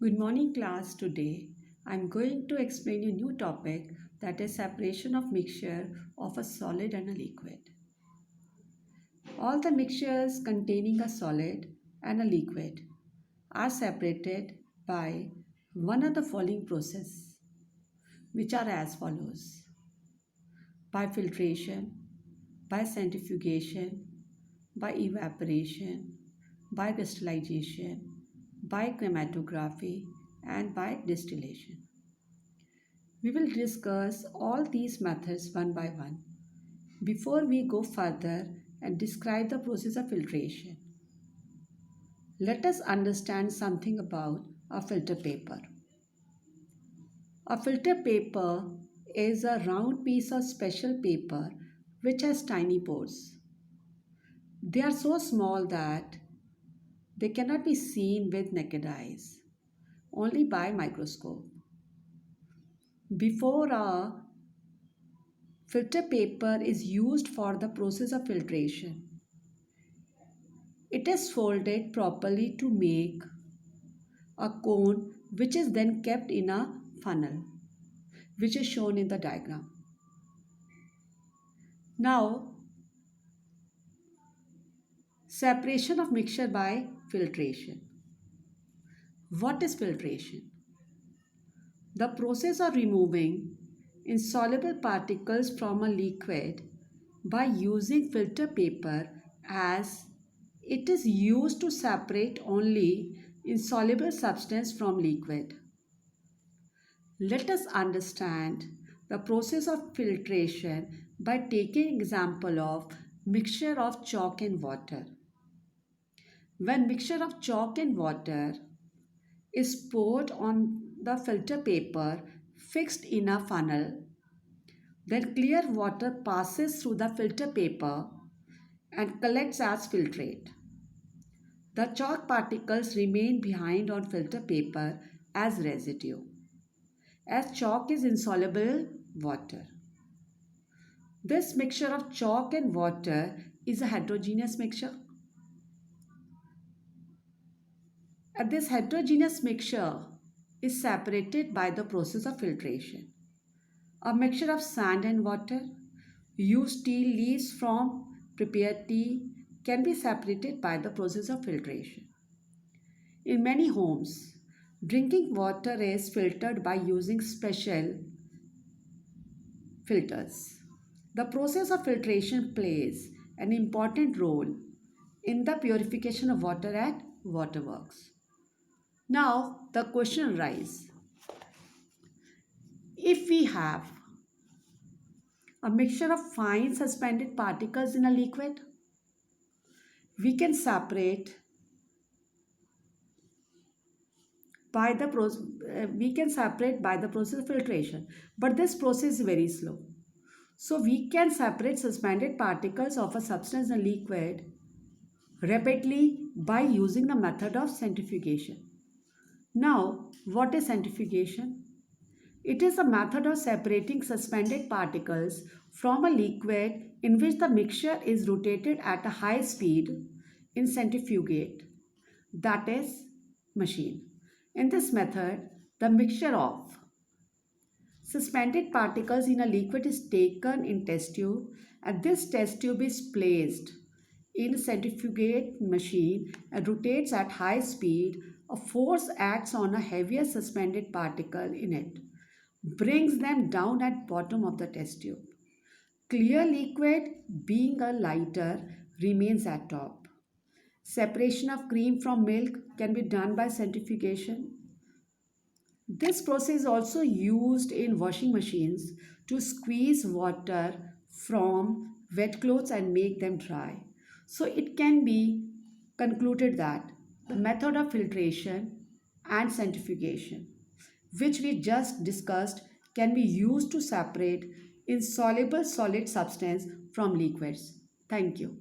Good morning, class. Today I'm going to explain a new topic, that is separation of mixture of a solid and a liquid. All the mixtures containing a solid and a liquid are separated by one of the following process, which are as follows: by filtration, by centrifugation, by evaporation, by crystallization, by chromatography, and by distillation. We will discuss all these methods one by one before we go further and describe the process of filtration. Let us understand something about a filter paper. A filter paper is a round piece of special paper which has tiny pores. They are so small that they cannot be seen with naked eyes, only by microscope. Before a filter paper is used for the process of filtration, it is folded properly to make a cone, which is then kept in a funnel, which is shown in the diagram. Now, separation of mixture by filtration. What is filtration? The process of removing insoluble particles from a liquid by using filter paper, as it is used to separate only insoluble substance from liquid. Let us understand the process of filtration by taking example of mixture of chalk and water. When mixture of chalk and water is poured on the filter paper fixed in a funnel, then clear water passes through the filter paper and collects as filtrate. The chalk particles remain behind on filter paper as residue, as chalk is insoluble water. This mixture of chalk and water is a heterogeneous mixture. And this heterogeneous mixture is separated by the process of filtration. A mixture of sand and water, used tea leaves from prepared tea, can be separated by the process of filtration. In many homes, drinking water is filtered by using special filters. The process of filtration plays an important role in the purification of water at waterworks. Now, the question arises: if we have a mixture of fine suspended particles in a liquid, we can separate by the process of filtration, but this process is very slow. So we can separate suspended particles of a substance in a liquid rapidly by using the method of centrifugation. Now, what is centrifugation? It is a method of separating suspended particles from a liquid in which the mixture is rotated at a high speed in centrifugate, that is, machine. In this method, the mixture of suspended particles in a liquid is taken in test tube, and this test tube is placed in a centrifugate machine and rotates at high speed. A force acts on a heavier suspended particle in it, brings them down at bottom of the test tube. Clear liquid, being a lighter, remains at top. Separation of cream from milk can be done by centrifugation. This process is also used in washing machines to squeeze water from wet clothes and make them dry. So it can be concluded that the method of filtration and centrifugation, which we just discussed, can be used to separate insoluble solid substance from liquids. Thank you.